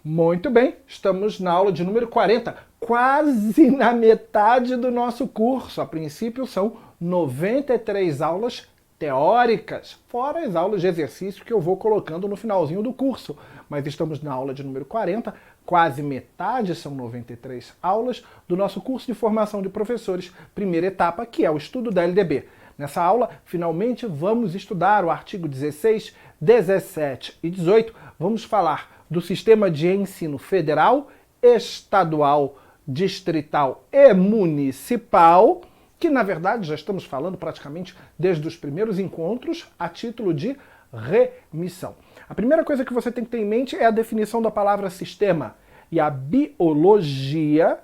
Muito bem, estamos na aula de número 40, quase na metade do nosso curso. A princípio são 93 aulas teóricas, fora as aulas de exercício que eu vou colocando no finalzinho do curso. Mas estamos na aula de número 40, quase metade, são 93 aulas, do nosso curso de formação de professores, primeira etapa, que é o estudo da LDB. Nessa aula, finalmente, vamos estudar o artigo 16, 17 e 18. Vamos falar do sistema de ensino federal, estadual, distrital e municipal, que na verdade já estamos falando praticamente desde os primeiros encontros a título de remissão. A primeira coisa que você tem que ter em mente é a definição da palavra sistema. E a biologia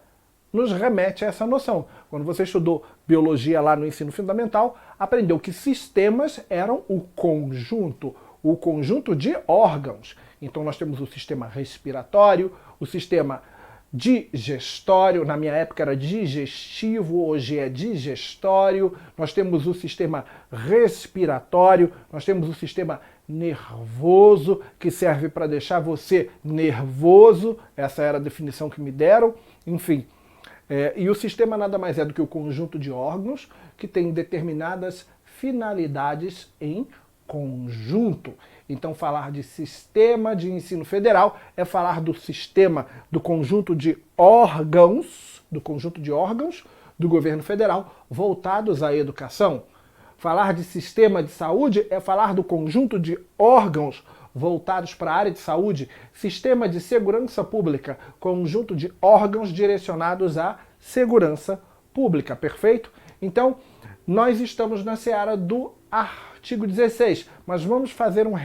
nos remete a essa noção. Quando você estudou biologia lá no ensino fundamental, aprendeu que sistemas eram o conjunto de órgãos. Então nós temos o sistema respiratório, o sistema digestório, na minha época era digestivo, hoje é digestório, nós temos o sistema respiratório, nós temos o sistema nervoso, que serve para deixar você nervoso, essa era a definição que me deram, enfim. E o sistema nada mais é do que o conjunto de órgãos que tem determinadas finalidades em conjunto. Então, falar de sistema de ensino federal é falar do sistema, do conjunto de órgãos, do governo federal voltados à educação. Falar de sistema de saúde é falar do conjunto de órgãos voltados para a área de saúde, sistema de segurança pública, conjunto de órgãos direcionados à segurança pública, perfeito? Então, nós estamos na seara do artigo 16, mas vamos fazer uma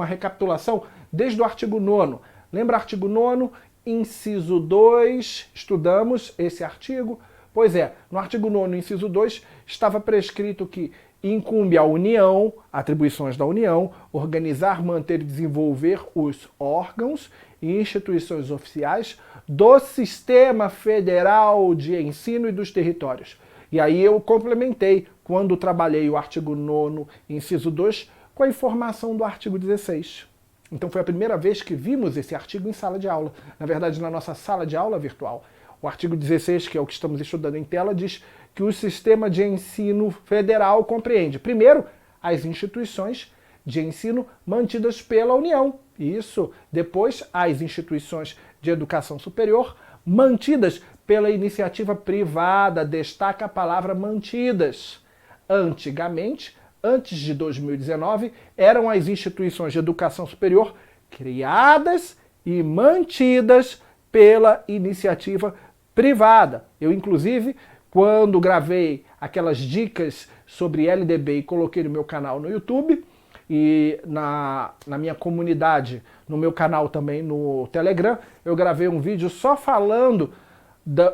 recapitulação desde o artigo 9º. Lembra artigo 9º, inciso 2, estudamos esse artigo? Pois é, no artigo 9º, inciso 2, estava prescrito que incumbe à União, atribuições da União, organizar, manter e desenvolver os órgãos e instituições oficiais do Sistema Federal de Ensino e dos Territórios. E aí eu complementei, quando trabalhei o artigo 9º, inciso 2, com a informação do artigo 16. Então foi a primeira vez que vimos esse artigo em sala de aula. Na verdade, na nossa sala de aula virtual. O artigo 16, que é o que estamos estudando em tela, diz que o sistema de ensino federal compreende, primeiro, as instituições de ensino mantidas pela União. Isso. Depois, as instituições de educação superior mantidas pela iniciativa privada. Destaca a palavra mantidas. Antigamente, antes de 2019, eram as instituições de educação superior criadas e mantidas pela iniciativa privada. Eu, inclusive, quando gravei aquelas dicas sobre LDB e coloquei no meu canal no YouTube e na minha comunidade, no meu canal também no Telegram, eu gravei um vídeo só falando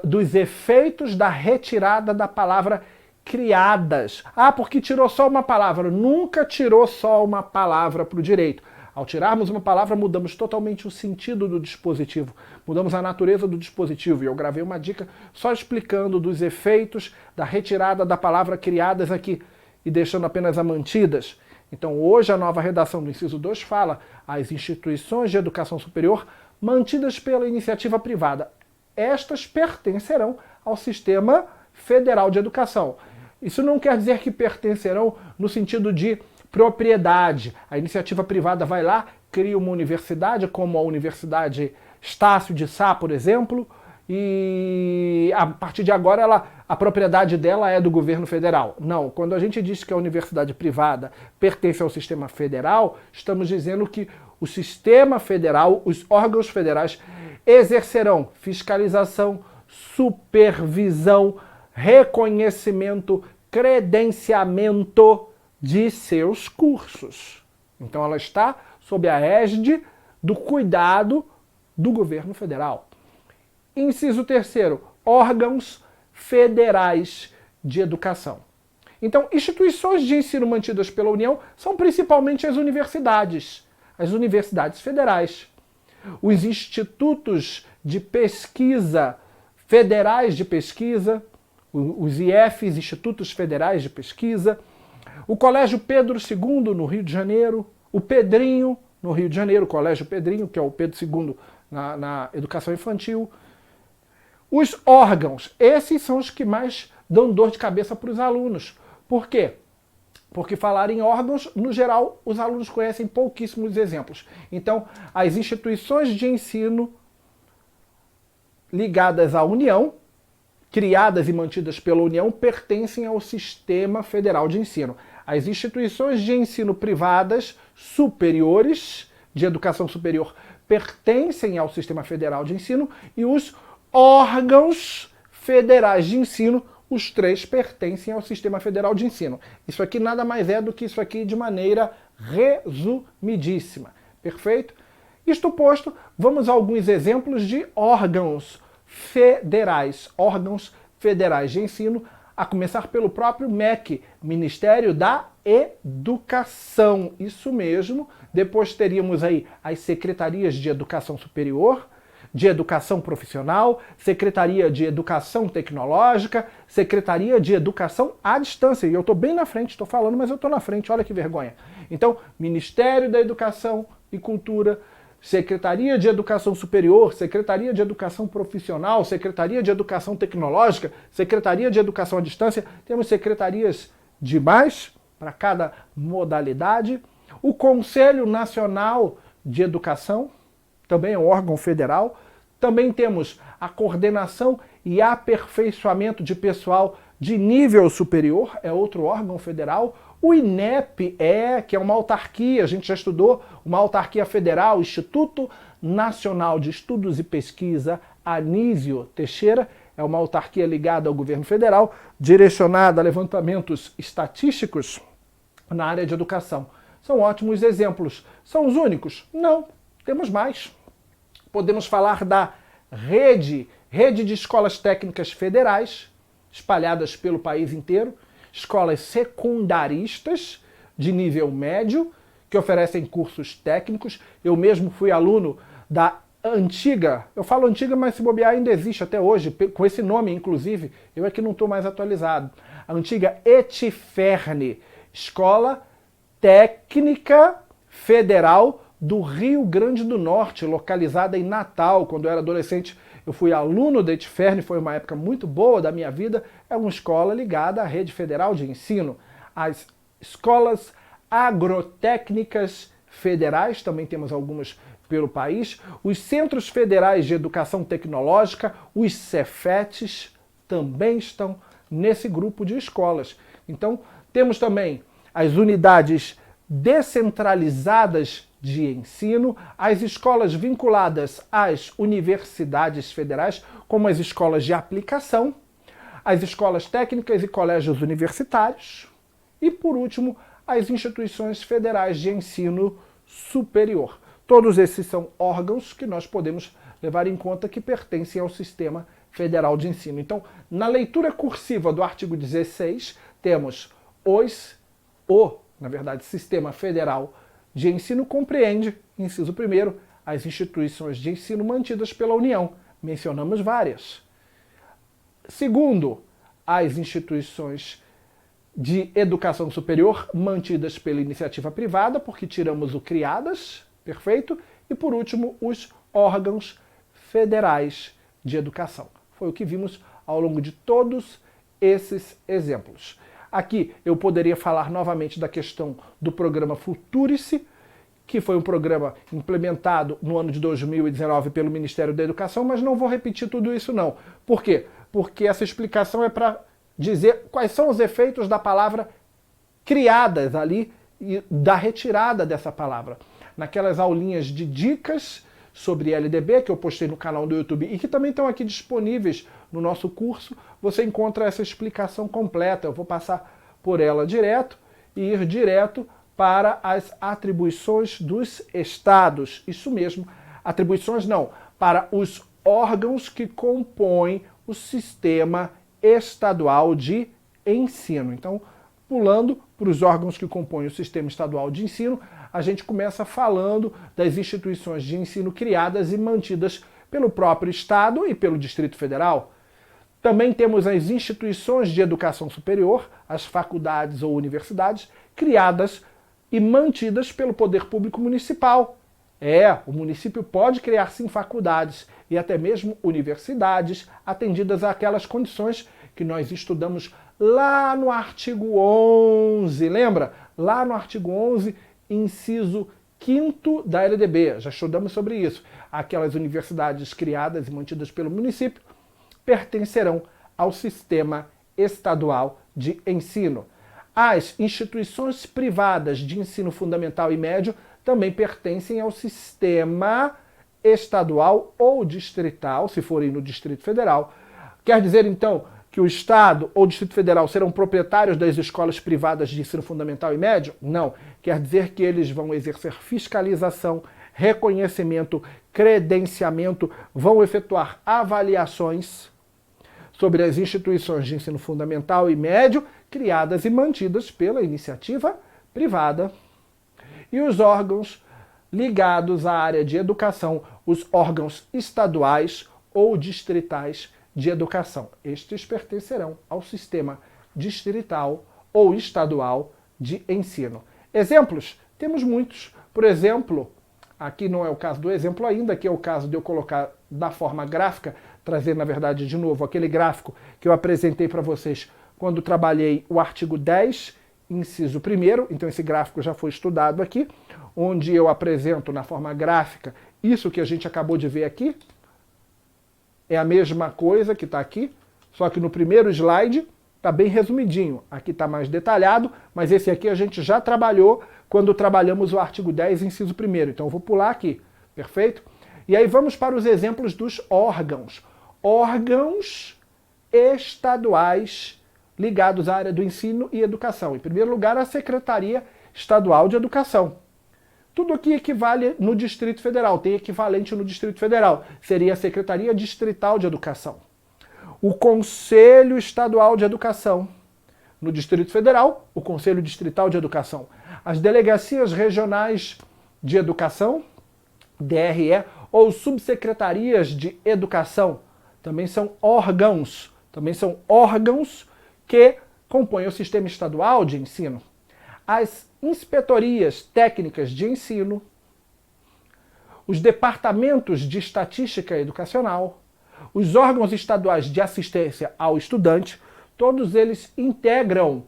dos efeitos da retirada da palavra criadas. Ah, porque tirou só uma palavra. Nunca tirou só uma palavra para o direito. Ao tirarmos uma palavra, mudamos totalmente o sentido do dispositivo, mudamos a natureza do dispositivo. E eu gravei uma dica só explicando dos efeitos da retirada da palavra criadas aqui e deixando apenas a mantidas. Então hoje a nova redação do inciso 2 fala as instituições de educação superior mantidas pela iniciativa privada. Estas pertencerão ao Sistema Federal de Educação. Isso não quer dizer que pertencerão no sentido de propriedade. A iniciativa privada vai lá, cria uma universidade, como a Universidade Estácio de Sá, por exemplo, e a partir de agora a propriedade dela é do governo federal. Não, quando a gente diz que a universidade privada pertence ao sistema federal, estamos dizendo que o sistema federal, os órgãos federais, exercerão fiscalização, supervisão, reconhecimento, credenciamento de seus cursos. Então ela está sob a égide do cuidado do governo federal. Inciso 3º, órgãos federais de educação. Então, instituições de ensino mantidas pela União são principalmente as universidades federais. Os institutos de pesquisa federais de pesquisa, os IFs, Institutos Federais de Pesquisa, o Colégio Pedro II, no Rio de Janeiro, o Pedrinho, no Rio de Janeiro, o Colégio Pedrinho, que é o Pedro II na educação infantil. Os órgãos, esses são os que mais dão dor de cabeça para os alunos. Por quê? Porque falar em órgãos, no geral, os alunos conhecem pouquíssimos exemplos. Então, as instituições de ensino ligadas à União, criadas e mantidas pela União, pertencem ao Sistema Federal de Ensino. As instituições de ensino privadas superiores, de educação superior, pertencem ao Sistema Federal de Ensino, e os órgãos federais de ensino, os três pertencem ao Sistema Federal de Ensino. Isso aqui nada mais é do que isso aqui de maneira resumidíssima. Perfeito? Isto posto, vamos a alguns exemplos de órgãos federais de ensino, a começar pelo próprio MEC, Ministério da Educação. Isso mesmo. Depois teríamos aí as secretarias de Educação Superior, de Educação Profissional, Secretaria de Educação Tecnológica, Secretaria de Educação à Distância. E eu estou bem na frente, estou falando, mas eu estou na frente, olha que vergonha. Então, Ministério da Educação e Cultura, Secretaria de Educação Superior, Secretaria de Educação Profissional, Secretaria de Educação Tecnológica, Secretaria de Educação à Distância. Temos secretarias demais para cada modalidade. O Conselho Nacional de Educação, também é um órgão federal. Também temos a coordenação e aperfeiçoamento de pessoal de nível superior, é outro órgão federal. O INEP que é uma autarquia, a gente já estudou, uma autarquia federal, Instituto Nacional de Estudos e Pesquisa Anísio Teixeira, é uma autarquia ligada ao governo federal, direcionada a levantamentos estatísticos na área de educação. São ótimos exemplos. São os únicos? Não, temos mais. Podemos falar da rede de escolas técnicas federais, espalhadas pelo país inteiro, escolas secundaristas de nível médio, que oferecem cursos técnicos. Eu mesmo fui aluno da antiga, eu falo antiga, mas se bobear ainda existe até hoje, com esse nome inclusive, eu é que não estou mais atualizado. A antiga ETFERN, Escola Técnica Federal do Rio Grande do Norte, localizada em Natal. Quando eu era adolescente, eu fui aluno da ETFERN, foi uma época muito boa da minha vida. É uma escola ligada à rede federal de ensino. As escolas agrotécnicas federais, também temos algumas pelo país. Os Centros Federais de Educação Tecnológica, os Cefetes, também estão nesse grupo de escolas. Então, temos também as unidades descentralizadas de ensino, as escolas vinculadas às universidades federais, como as escolas de aplicação, as escolas técnicas e colégios universitários, e, por último, as instituições federais de ensino superior. Todos esses são órgãos que nós podemos levar em conta que pertencem ao Sistema Federal de Ensino. Então, na leitura cursiva do artigo 16, temos Sistema Federal de Ensino compreende, inciso 1º, as instituições de ensino mantidas pela União. Mencionamos várias. Segundo, as instituições de educação superior mantidas pela iniciativa privada, porque tiramos o criadas, perfeito? E por último, os órgãos federais de educação. Foi o que vimos ao longo de todos esses exemplos. Aqui eu poderia falar novamente da questão do programa Futurice, que foi um programa implementado no ano de 2019 pelo Ministério da Educação, mas não vou repetir tudo isso não. Por quê? Porque essa explicação é para dizer quais são os efeitos da palavra criadas ali e da retirada dessa palavra. Naquelas aulinhas de dicas sobre LDB que eu postei no canal do YouTube e que também estão aqui disponíveis no nosso curso, você encontra essa explicação completa. Eu vou passar por ela direto e ir direto para as atribuições dos estados. Isso mesmo, atribuições não, para os órgãos que compõem o sistema estadual de ensino. Então, pulando para os órgãos que compõem o sistema estadual de ensino, a gente começa falando das instituições de ensino criadas e mantidas pelo próprio Estado e pelo Distrito Federal. Também temos as instituições de educação superior, as faculdades ou universidades, criadas e mantidas pelo poder público municipal. O município pode criar sim faculdades e até mesmo universidades atendidas àquelas condições que nós estudamos lá no artigo 11, lembra? Lá no artigo 11, inciso 5º da LDB, já estudamos sobre isso. Aquelas universidades criadas e mantidas pelo município pertencerão ao sistema estadual de ensino. As instituições privadas de ensino fundamental e médio também pertencem ao sistema estadual ou distrital, se forem no Distrito Federal. Quer dizer, então, que o Estado ou o Distrito Federal serão proprietários das escolas privadas de ensino fundamental e médio? Não. Quer dizer que eles vão exercer fiscalização, reconhecimento, credenciamento, vão efetuar avaliações sobre as instituições de ensino fundamental e médio criadas e mantidas pela iniciativa privada. E os órgãos ligados à área de educação, os órgãos estaduais ou distritais de educação. Estes pertencerão ao sistema distrital ou estadual de ensino. Exemplos? Temos muitos. Por exemplo, aqui não é o caso do exemplo ainda, aqui é o caso de eu colocar da forma gráfica, trazer, na verdade, de novo aquele gráfico que eu apresentei para vocês quando trabalhei o artigo 10, inciso 1º, então esse gráfico já foi estudado aqui, onde eu apresento na forma gráfica isso que a gente acabou de ver aqui. É a mesma coisa que está aqui, só que no primeiro slide está bem resumidinho. Aqui está mais detalhado, mas esse aqui a gente já trabalhou quando trabalhamos o artigo 10, inciso 1º. Então eu vou pular aqui, perfeito? E aí vamos para os exemplos dos órgãos. Órgãos estaduais ligados à área do ensino e educação. Em primeiro lugar, a Secretaria Estadual de Educação. Tudo aqui equivale no Distrito Federal, tem equivalente no Distrito Federal. Seria a Secretaria Distrital de Educação. O Conselho Estadual de Educação. No Distrito Federal, o Conselho Distrital de Educação. As Delegacias Regionais de Educação, DRE, ou Subsecretarias de Educação, também são órgãos que compõem o sistema estadual de ensino. As inspetorias técnicas de ensino, os departamentos de estatística educacional, os órgãos estaduais de assistência ao estudante, todos eles integram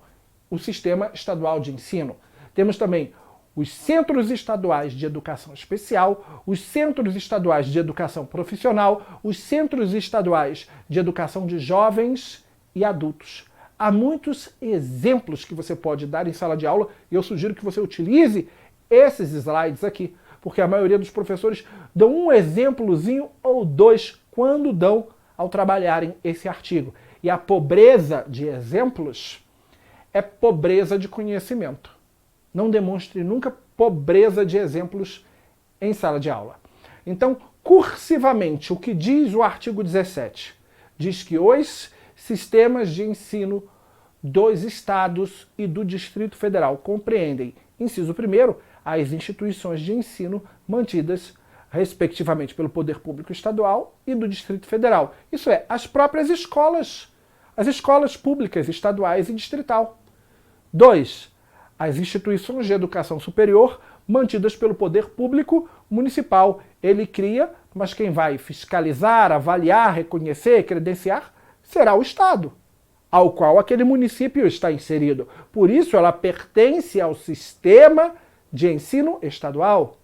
o sistema estadual de ensino. Temos também os centros estaduais de educação especial, os centros estaduais de educação profissional, os centros estaduais de educação de jovens e adultos. Há muitos exemplos que você pode dar em sala de aula e eu sugiro que você utilize esses slides aqui, porque a maioria dos professores dão um exemplozinho ou dois quando dão ao trabalharem esse artigo. E a pobreza de exemplos é pobreza de conhecimento. Não demonstre nunca pobreza de exemplos em sala de aula. Então, cursivamente, o que diz o artigo 17? Diz que os sistemas de ensino dos estados e do Distrito Federal compreendem, inciso 1º, as instituições de ensino mantidas, respectivamente, pelo Poder Público Estadual e do Distrito Federal. Isso é, as próprias escolas, as escolas públicas estaduais e distrital. 2. As instituições de educação superior mantidas pelo Poder Público Municipal. Ele cria, mas quem vai fiscalizar, avaliar, reconhecer, credenciar, será o Estado, ao qual aquele município está inserido. Por isso, ela pertence ao sistema de ensino estadual.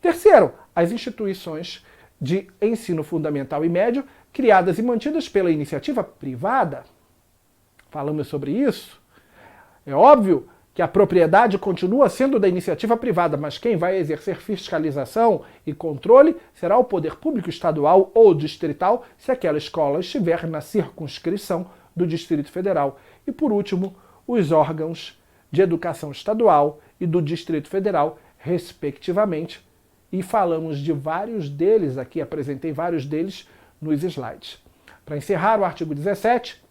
Terceiro, as instituições de ensino fundamental e médio criadas e mantidas pela iniciativa privada. Falamos sobre isso. É óbvio que a propriedade continua sendo da iniciativa privada, mas quem vai exercer fiscalização e controle será o poder público estadual ou distrital, se aquela escola estiver na circunscrição do Distrito Federal. E por último, os órgãos de educação estadual e do Distrito Federal, respectivamente. E falamos de vários deles aqui, apresentei vários deles nos slides. Para encerrar o artigo 17,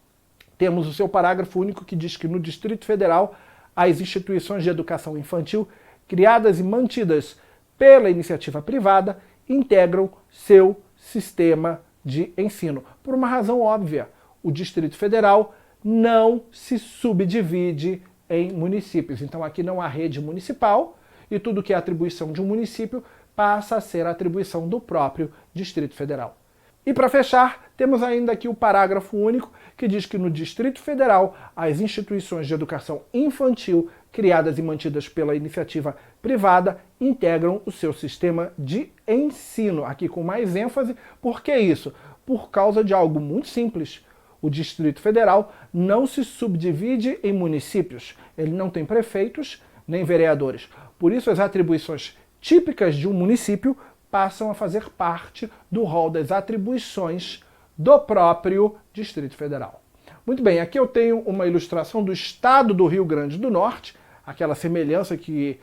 temos o seu parágrafo único que diz que no Distrito Federal as instituições de educação infantil criadas e mantidas pela iniciativa privada integram seu sistema de ensino. Por uma razão óbvia, o Distrito Federal não se subdivide em municípios. Então aqui não há rede municipal e tudo que é atribuição de um município passa a ser atribuição do próprio Distrito Federal. E para fechar, temos ainda aqui o parágrafo único que diz que no Distrito Federal as instituições de educação infantil criadas e mantidas pela iniciativa privada integram o seu sistema de ensino. Aqui com mais ênfase, por que isso? Por causa de algo muito simples. O Distrito Federal não se subdivide em municípios. Ele não tem prefeitos nem vereadores. Por isso as atribuições típicas de um município passam a fazer parte do rol das atribuições do próprio Distrito Federal. Muito bem, aqui eu tenho uma ilustração do estado do Rio Grande do Norte, aquela semelhança que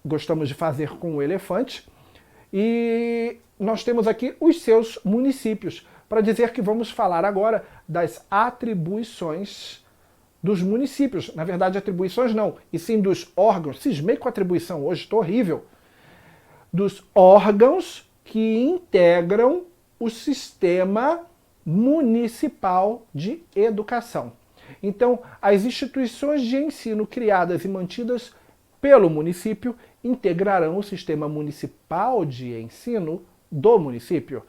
gostamos de fazer com o elefante, e nós temos aqui os seus municípios, para dizer que vamos falar agora das atribuições dos municípios. Na verdade, atribuições não, e sim dos órgãos. Cismei com atribuição hoje, estou horrível. Dos órgãos que integram o sistema municipal de educação. Então, as instituições de ensino criadas e mantidas pelo município integrarão o sistema municipal de ensino do município.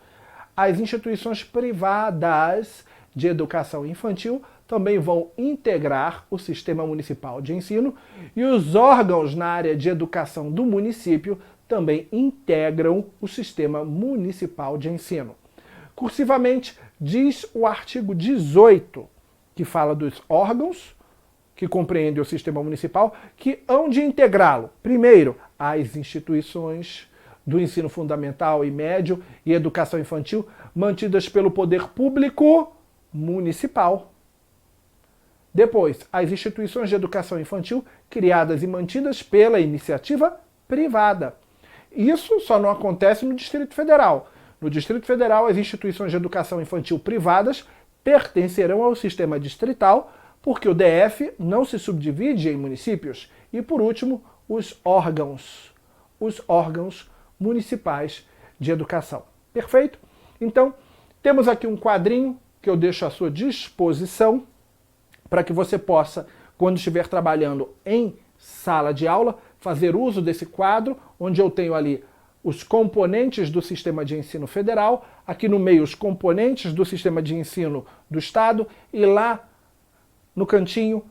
As instituições privadas de educação infantil também vão integrar o sistema municipal de ensino e os órgãos na área de educação do município também integram o sistema municipal de ensino. Cursivamente, diz o artigo 18, que fala dos órgãos que compreendem o sistema municipal, que hão de integrá-lo. Primeiro, as instituições do ensino fundamental e médio e educação infantil mantidas pelo poder público municipal. Depois, as instituições de educação infantil criadas e mantidas pela iniciativa privada. Isso só não acontece no Distrito Federal. No Distrito Federal, as instituições de educação infantil privadas pertencerão ao sistema distrital, porque o DF não se subdivide em municípios. E, por último, os órgãos municipais de educação. Perfeito? Então, temos aqui um quadrinho que eu deixo à sua disposição para que você possa, quando estiver trabalhando em sala de aula, fazer uso desse quadro, onde eu tenho ali os componentes do sistema de ensino federal, aqui no meio os componentes do sistema de ensino do Estado e lá no cantinho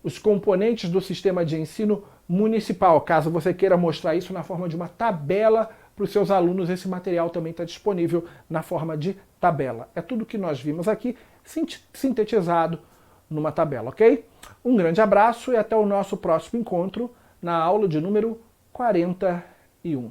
os componentes do sistema de ensino municipal. Caso você queira mostrar isso na forma de uma tabela para os seus alunos, esse material também está disponível na forma de tabela. É tudo que nós vimos aqui sintetizado numa tabela, ok? Um grande abraço e até o nosso próximo encontro na aula de número 41.